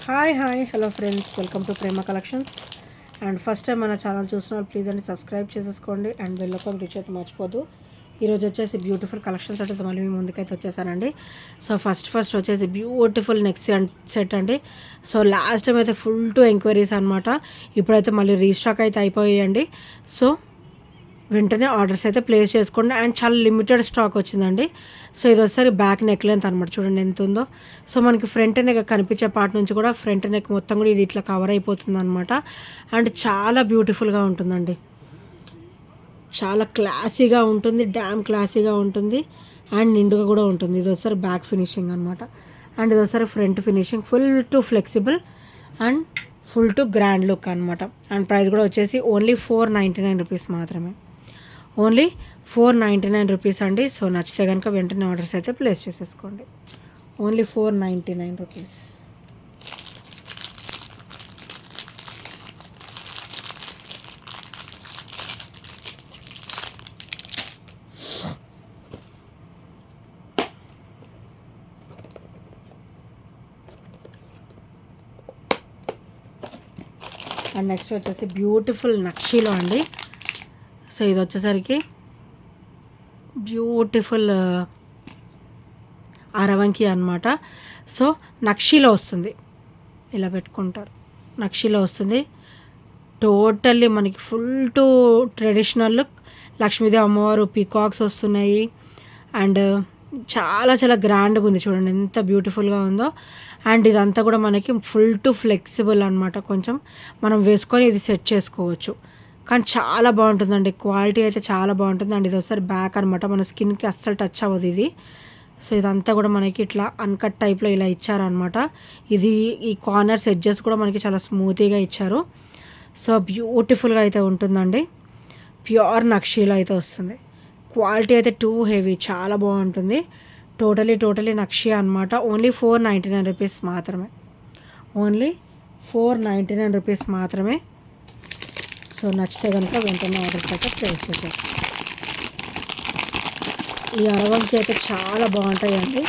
Hi hello friends, welcome to Prema collections. And first time మన channel చూస్తున్నారు, please అండి subscribe చేసేసుకోండి and bell icon reach అయితే మర్చిపోదు. ఈరోజు వచ్చేసి బ్యూటిఫుల్ కలెక్షన్స్ అయితే మళ్ళీ మీ ముందుకైతే వచ్చేసానండి. సో ఫస్ట్ వచ్చేసి బ్యూటిఫుల్ నెక్స్ట్ సెట్ అండి. సో లాస్ట్ టైం అయితే ఫుల్ టు ఎంక్వైరీస్ అనమాట. ఇప్పుడైతే మళ్ళీ రీస్టాక్ అయితే అయిపోయాయండి. సో వెంటనే ఆర్డర్స్ అయితే ప్లేస్ చేసుకోండి. అండ్ చాలా లిమిటెడ్ స్టాక్ వచ్చిందండి. సో ఇది ఒకసారి బ్యాక్ నెక్ లెంత్ అనమాట, చూడండి ఎంత ఉందో. సో మనకి ఫ్రంట్ నెక్ కనిపించే పార్ట్ నుంచి కూడా ఫ్రంట్ నెక్ మొత్తం కూడా ఇది ఇట్లా కవర్ అయిపోతుంది అనమాట. అండ్ చాలా బ్యూటిఫుల్గా ఉంటుందండి, చాలా క్లాసీగా ఉంటుంది, డ్యామ్ క్లాసీగా ఉంటుంది అండ్ నిండుగా కూడా ఉంటుంది. ఇది ఒకసారి బ్యాక్ ఫినిషింగ్ అనమాట. అండ్ ఇది ఒకసారి front finishing, full to flexible and full to grand look అనమాట. అండ్ ప్రైస్ కూడా వచ్చేసి ఓన్లీ 499 రూపీస్ మాత్రమే, ఓన్లీ 499 రూపీస్ అండి. సో నచ్చితే కనుక వెంటనే ఆర్డర్స్ అయితే ప్లేస్ చేసేసుకోండి. Only 499 rupees. అండ్ నెక్స్ట్ వచ్చేసి బ్యూటిఫుల్ నక్షీలో అండి. సో ఇది వచ్చేసరికి బ్యూటిఫుల్ అరవంకి అనమాట. సో నక్షీలో వస్తుంది, ఇలా పెట్టుకుంటారు, నక్షీలో వస్తుంది. టోటల్లీ మనకి full to traditional look. Lakshmidevi అమ్మవారు పీకాక్స్ వస్తున్నాయి అండ్ చాలా చాలా గ్రాండ్గా ఉంది, చూడండి ఎంత బ్యూటిఫుల్గా ఉందో. అండ్ ఇదంతా కూడా మనకి ఫుల్ టు ఫ్లెక్సిబుల్ అనమాట, కొంచెం మనం వేసుకొని ఇది సెట్ చేసుకోవచ్చు. కానీ చాలా బాగుంటుందండి, క్వాలిటీ అయితే చాలా బాగుంటుంది. అండ్ ఇది ఒకసారి బ్యాక్ అనమాట, మన స్కిన్కి అస్సలు టచ్ అవ్వదు ఇది. సో ఇదంతా కూడా మనకి ఇట్లా అన్కట్ టైప్లో ఇలా ఇచ్చారనమాట. ఇది ఈ కార్నర్స్ ఎడ్జెస్ కూడా మనకి చాలా స్మూతీగా ఇచ్చారు. సో బ్యూటిఫుల్గా అయితే ఉంటుందండి, ప్యూర్ నక్షీలో అయితే వస్తుంది. క్వాలిటీ అయితే టూ హెవీ, చాలా బాగుంటుంది. టోటలీ నక్షి అనమాట. ఓన్లీ 499 రూపీస్ మాత్రమే, ఓన్లీ 499 రూపీస్ మాత్రమే. సో నచ్చితే కనుక వెంటనే ఆర్డర్స్ అయితే ప్లేస్ చేసేది. ఈ అరవంకి అయితే చాలా బాగుంటాయండి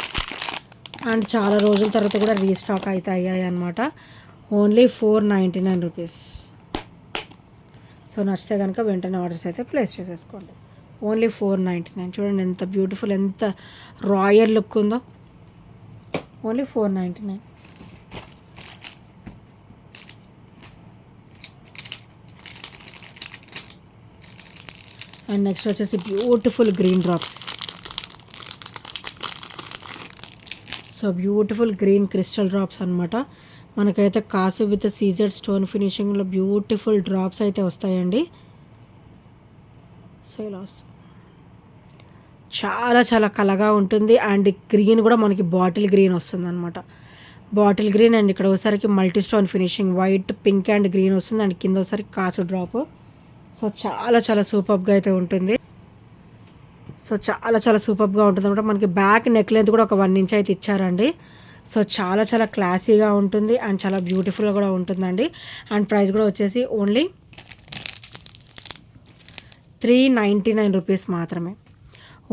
అండ్ చాలా రోజుల తర్వాత కూడా రీస్టాక్ అయితే అయ్యాయి అనమాట. Only 499 rupees. సో నచ్చితే కనుక వెంటనే ఆర్డర్స్ అయితే ప్లేస్ చేసేసుకోండి. ఓన్లీ 499. చూడండి ఎంత బ్యూటిఫుల్, ఎంత రాయల్ లుక్ ఉందో. ఓన్లీ 499. అండ్ నెక్స్ట్ వచ్చేసి beautiful green drops. So beautiful green crystal drops అనమాట. మనకైతే కాసు విత్ సీజెడ్ స్టోన్ ఫినిషింగ్లో బ్యూటిఫుల్ డ్రాప్స్ అయితే వస్తాయండి. సో ఇలా వస్తుంది, చాలా చాలా కలగా ఉంటుంది. అండ్ గ్రీన్ కూడా మనకి బాటిల్ గ్రీన్ వస్తుంది అనమాట, బాటిల్ గ్రీన్. అండ్ ఇక్కడ ఒకసారికి multi stone finishing, white pink and green వస్తుంది. అండ్ కింద ఒకసారి కాసు డ్రాప్. సో చాలా చాలా సూపర్గా అయితే ఉంటుంది. సో చాలా చాలా సూపర్గా ఉంటుంది అనమాట. మనకి బ్యాక్ నెక్ లెంత్ కూడా ఒక 1 ఇంచ్ అయితే ఇచ్చారండి. సో చాలా చాలా క్లాసీగా ఉంటుంది అండ్ చాలా బ్యూటిఫుల్గా కూడా ఉంటుందండి. అండ్ ప్రైస్ కూడా వచ్చేసి ఓన్లీ 399 రూపీస్ మాత్రమే,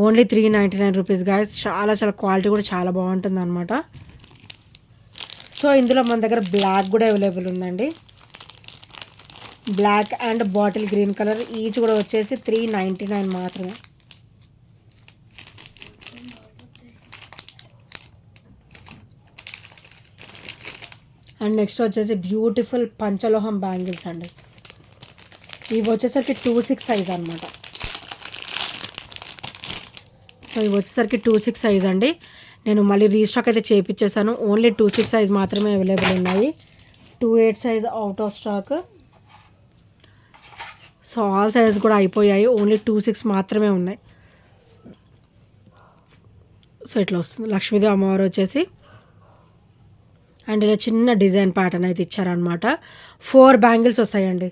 ఓన్లీ 399 రూపీస్ గాయస్. చాలా చాలా క్వాలిటీ కూడా చాలా బాగుంటుంది అనమాట. సో ఇందులో మన దగ్గర బ్లాక్ కూడా అవైలబుల్ ఉందండి, black and bottle green colour. Each కూడా వచ్చేసి 399 మాత్రమే. అండ్ నెక్స్ట్ వచ్చేసి బ్యూటిఫుల్ పంచలోహం బ్యాంగిల్స్ అండి. ఇవి వచ్చేసరికి 26 సైజ్ అనమాట. సో ఇవి వచ్చేసరికి 26 సైజ్ అండి. నేను మళ్ళీ రీస్టాక్ అయితే చేయించేసాను. ఓన్లీ 26 సైజ్ మాత్రమే అవైలబుల్ ఉన్నాయి, 28 size out of stock. So all size కూడా అయిపోయాయి, ఓన్లీ 26 మాత్రమే ఉన్నాయి. సో ఇట్లా వస్తుంది లక్ష్మీదేవి అమ్మవారు వచ్చేసి. అండ్ ఇలా చిన్న డిజైన్ ప్యాటర్న్ అయితే ఇచ్చారనమాట. 4 బ్యాంగిల్స్ వస్తాయండి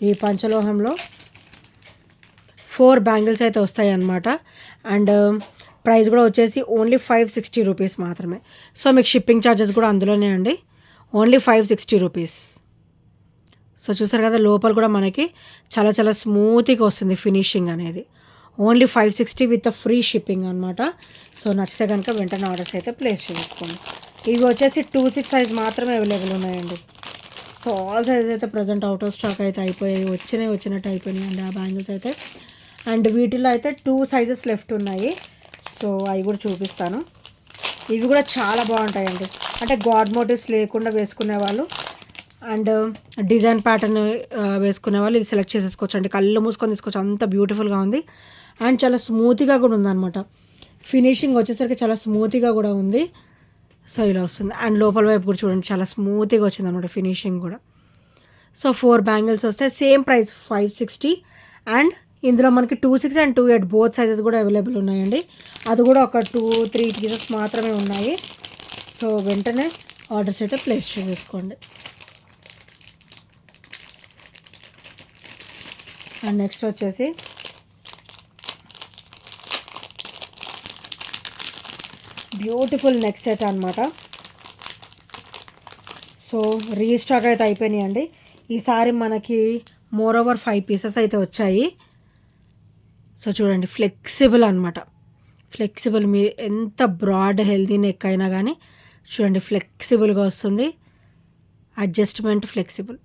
ఈ పంచలోహంలో, 4 బ్యాంగిల్స్ అయితే వస్తాయి అన్నమాట. అండ్ ప్రైస్ కూడా వచ్చేసి ఓన్లీ 560 రూపీస్ మాత్రమే. సో మీకు షిప్పింగ్ ఛార్జెస్ కూడా అందులోనే అండి, ఓన్లీ 560 రూపీస్. సో చూసారు కదా, లోపల కూడా మనకి చాలా చాలా స్మూత్గా వస్తుంది ఫినిషింగ్ అనేది. ఓన్లీ 560 విత్ ఫ్రీ షిప్పింగ్ అనమాట. సో నచ్చితే కనుక వెంటనే ఆర్డర్స్ అయితే ప్లేస్ చేసుకోండి. ఇవి వచ్చేసి 2-6 సైజ్ మాత్రమే అవైలబుల్ ఉన్నాయండి. సో ఆల్ సైజ్ అయితే ప్రజెంట్ అవుట్ ఆఫ్ స్టాక్ అయితే అయిపోయాయి, వచ్చినట్టు అయిపోయినాయండి ఆ బ్యాంగిల్స్ అయితే. అండ్ వీటిలో అయితే 2 సైజెస్ లెఫ్ట్ ఉన్నాయి. సో అవి కూడా చూపిస్తాను. ఇవి కూడా చాలా బాగుంటాయండి. అంటే గాడ్ మోటివ్స్ లేకుండా వేసుకునే వాళ్ళు అండ్ డిజైన్ ప్యాటర్న్ వేసుకునే వాళ్ళు ఇది సెలెక్ట్ చేసేసుకోవచ్చు అండి. కళ్ళు మూసుకొని తీసుకోవచ్చు, అంత బ్యూటిఫుల్గా ఉంది. అండ్ చాలా స్మూత్గా కూడా ఉందన్నమాట. ఫినిషింగ్ వచ్చేసరికి చాలా స్మూత్గా కూడా ఉంది. సో ఇలా వస్తుంది. అండ్ లోపల వైపు కూడా చూడండి, చాలా స్మూత్గా వచ్చింది అనమాట ఫినిషింగ్ కూడా. సో 4 బ్యాంగిల్స్ వస్తాయి, సేమ్ ప్రైస్ 560. అండ్ ఇందులో మనకి 2-6 అండ్ 2-8 బోత్ సైజెస్ కూడా అవైలబుల్ ఉన్నాయండి. అది కూడా ఒక 2-3 పీసెస్ మాత్రమే ఉన్నాయి. సో వెంటనే ఆర్డర్స్ అయితే ప్లేస్ చేసేసుకోండి. అండ్ నెక్స్ట్ వచ్చేసి బ్యూటిఫుల్ నెక్ సెట్ అనమాట. సో రీస్టాక్ అయితే అయిపోయినాయండి. ఈసారి మనకి మోర్ ఓవర్ 5 పీసెస్ అయితే వచ్చాయి. సో చూడండి, ఫ్లెక్సిబుల్ అనమాట. ఫ్లెక్సిబుల్, మీ ఎంత బ్రాడ్ హెల్తీ నెక్ అయినా కానీ చూడండి ఫ్లెక్సిబుల్గా వస్తుంది. Adjustment flexible.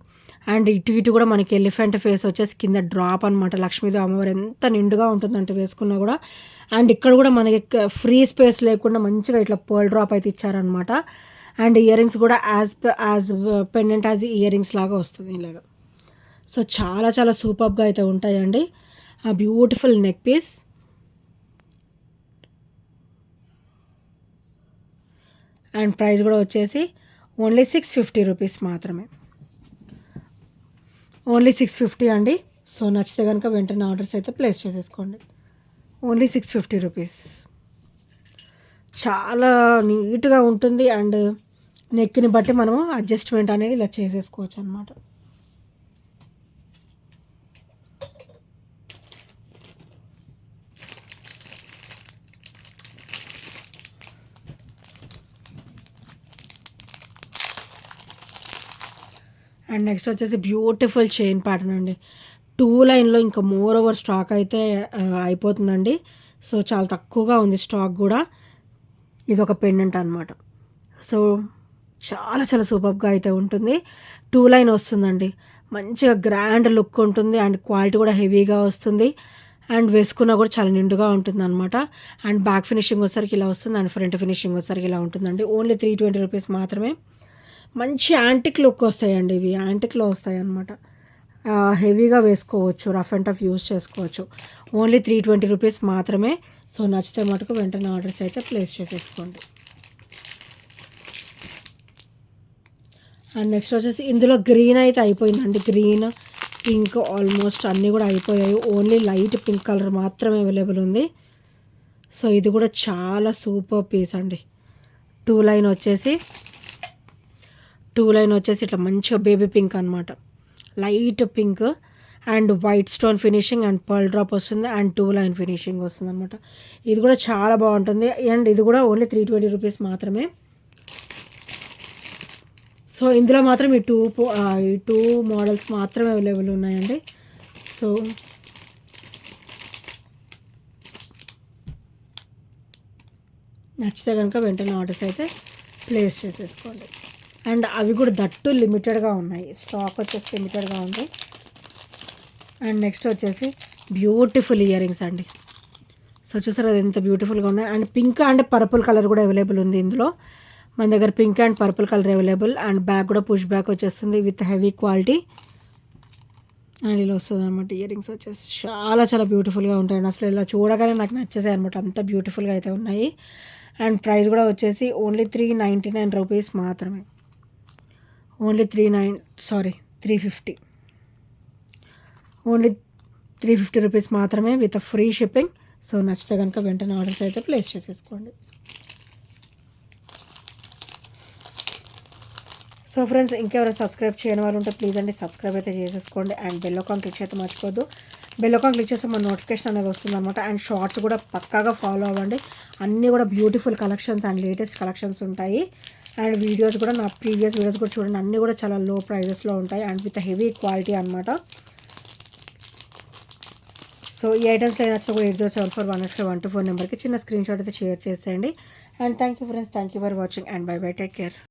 అండ్ ఇటు కూడా మనకి ఎలిఫెంట్ ఫేస్ వచ్చేసి కింద డ్రాప్ అనమాట. లక్ష్మీదేవి అమ్మవారు ఎంత నిండుగా ఉంటుందంటే వేసుకున్నా కూడా. అండ్ ఇక్కడ కూడా మనకి ఫ్రీ స్పేస్ లేకుండా మంచిగా ఇట్లా పర్ల్ డ్రాప్ అయితే ఇచ్చారనమాట. అండ్ ఇయర్ రింగ్స్ కూడా as pendant as ear rings లాగా వస్తుంది ఇలాగా. సో చాలా చాలా సూపర్గా అయితే ఉంటాయండి. ఆ beautiful neck piece. And price కూడా వచ్చేసి ఓన్లీ 650 రూపీస్ మాత్రమే. ఓన్లీ 650 అండి. సో నచ్చితే కనుక వెంటనే ఆర్డర్స్ అయితే ప్లేస్ చేసేసుకోండి. Only 650 rupees. చాలా నీట్గా ఉంటుంది. అండ్ నెక్ని బట్టి మనము అడ్జస్ట్మెంట్ అనేది ఇలా చేసేసుకోవచ్చు అనమాట. అండ్ నెక్స్ట్ వచ్చేసి బ్యూటిఫుల్ చైన్ ప్యాటర్న్ అండి. 2 లైన్లో ఇంకా మోర్ ఓవర్ స్టాక్ అయితే అయిపోతుందండి. సో చాలా తక్కువగా ఉంది స్టాక్ కూడా. ఇది ఒక పెండెంట్ అనమాట. సో చాలా చాలా సూపర్గా అయితే ఉంటుంది. 2 లైన్ వస్తుందండి, మంచిగా గ్రాండ్ లుక్ ఉంటుంది. అండ్ క్వాలిటీ కూడా హెవీగా వస్తుంది. అండ్ వేసుకున్నా కూడా చాలా నిండుగా ఉంటుంది అనమాట. అండ్ బ్యాక్ ఫినిషింగ్ వచ్చేసరికి ఇలా వస్తుంది. అండ్ ఫ్రంట్ ఫినిషింగ్ వచ్చేసరికి ఇలా ఉంటుందండి. ఓన్లీ 320 రూపీస్ మాత్రమే. మంచి యాంటిక్ లుక్ వస్తాయండి ఇవి. యాంటిక్లో వస్తాయి అన్నమాట. హెవీగా వేసుకోవచ్చు, రఫ్ అండ్ టఫ్ యూస్ చేసుకోవచ్చు. ఓన్లీ 320 రూపీస్ మాత్రమే. సో నచ్చితే మటుకు వెంటనే ఆర్డర్స్ అయితే ప్లేస్ చేసేసుకోండి. అండ్ నెక్స్ట్ వచ్చేసి ఇందులో గ్రీన్ అయితే అయిపోయిందండి. గ్రీన్, పింక్ ఆల్మోస్ట్ అన్నీ కూడా అయిపోయాయి. ఓన్లీ లైట్ పింక్ కలర్ మాత్రమే అవైలబుల్ ఉంది. సో ఇది కూడా చాలా సూపర్ పీస్ అండి. 2 లైన్ వచ్చేసి ఇట్లా మంచిగా బేబీ పింక్ అనమాట. Light pink and white stone finishing and pearl drop వస్తుంది. అండ్ 2 లైన్ ఫినిషింగ్ వస్తుంది అనమాట. ఇది కూడా చాలా బాగుంటుంది. అండ్ ఇది కూడా ఓన్లీ 320 రూపీస్ మాత్రమే. సో ఇందులో మాత్రం ఈ టూ మోడల్స్ మాత్రమే అవైలబుల్ ఉన్నాయండి. సో నచ్చితే కనుక వెంటనే ఆర్డర్స్ అయితే ప్లేస్ చేసేసుకోండి. అండ్ అవి కూడా దట్టు లిమిటెడ్గా ఉన్నాయి, స్టాక్ వచ్చేసి లిమిటెడ్గా ఉంది. అండ్ నెక్స్ట్ వచ్చేసి బ్యూటిఫుల్ ఇయర్ రింగ్స్ అండి. సో చూసారు అది ఎంత బ్యూటిఫుల్గా ఉన్నాయి. And pink and purple colour కూడా అవైలబుల్ ఉంది ఇందులో. మన దగ్గర pink and purple colour available. And back కూడా పుష్ బ్యాక్ వచ్చేస్తుంది విత్ హెవీ క్వాలిటీ. అండ్ ఇలా వస్తుంది అనమాట. ఇయర్ రింగ్స్ వచ్చేసి చాలా చాలా బ్యూటిఫుల్గా ఉంటాయండి. అసలు ఇలా చూడగానే నాకు నచ్చేసాయి అనమాట, అంత బ్యూటిఫుల్గా అయితే ఉన్నాయి. అండ్ ప్రైస్ కూడా వచ్చేసి ఓన్లీ 399 రూపీస్ మాత్రమే. ఓన్లీ 350. ఓన్లీ 350 రూపీస్ మాత్రమే విత్ ఫ్రీ షిప్పింగ్. సో నచ్చితే కనుక వెంటనే ఆర్డర్స్ అయితే ప్లేస్ చేసేసుకోండి. సో ఫ్రెండ్స్, ఇంకెవరైనా సబ్స్క్రైబ్ చేయని వారు ఉంటే ప్లీజ్ అండి సబ్స్క్రైబ్ అయితే చేసేసుకోండి. అండ్ బెల్ ఐకాన్ క్లిక్ చేస్తే మర్చిపోద్దు. బెల్ ఐకాన్ క్లిక్ చేస్తే మన నోటిఫికేషన్ అనేది వస్తుంది అనమాట. అండ్ షార్ట్స్ కూడా పక్కాగా ఫాలో అవ్వండి. అన్నీ కూడా beautiful collections and latest collections ఉంటాయి. అండ్ వీడియోస్ కూడా నా ప్రీవియస్ వీడియోస్ కూడా చూడండి, అన్నీ కూడా చాలా లో ప్రైజెస్లో ఉంటాయి అండ్ విత్ హెవీ క్వాలిటీ అనమాట. సో సో ఈ ఐటమ్స్లో నచ్చిన కూడా 8074185124 నెంబర్కి చిన్న స్క్రీన్ షాట్ అయితే షేర్ చేసేయండి. And thank you friends, thank you for watching and by by, take care.